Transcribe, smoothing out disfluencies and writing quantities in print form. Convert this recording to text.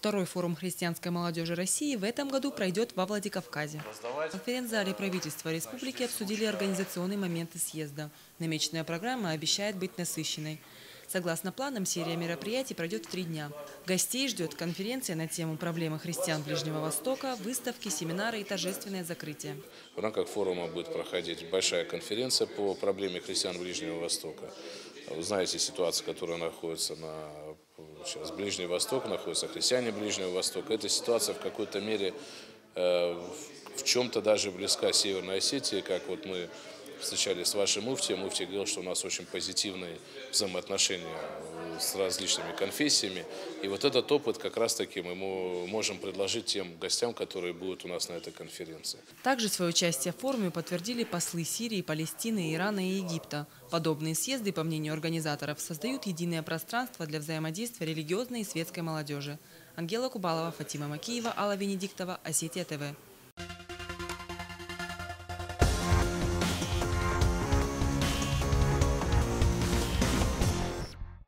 Второй форум христианской молодежи России в этом году пройдет во Владикавказе. В конференц-зале правительства республики обсудили организационные моменты съезда. Намеченная программа обещает быть насыщенной. Согласно планам, серия мероприятий пройдет в 3 дня. Гостей ждет конференция на тему проблемы христиан Ближнего Востока, выставки, семинары и торжественное закрытие. В рамках форума будет проходить большая конференция по проблеме христиан Ближнего Востока. Вы знаете ситуацию, которая находится сейчас Ближний Восток, находятся христиане Ближнего Востока. Эта ситуация в какой-то мере в чем-то даже близка Северной Осетии, как вот мы встречались с вашим муфтием. Муфтий говорил, что у нас очень позитивные взаимоотношения с различными конфессиями. И вот этот опыт как раз-таки мы можем предложить тем гостям, которые будут у нас на этой конференции. Также свое участие в форуме подтвердили послы Сирии, Палестины, Ирана и Египта. Подобные съезды, по мнению организаторов, создают единое пространство для взаимодействия религиозной и светской молодежи. Ангела Кубалова, Фатима Макиева, Алла Венедиктова, Осетия ТВ.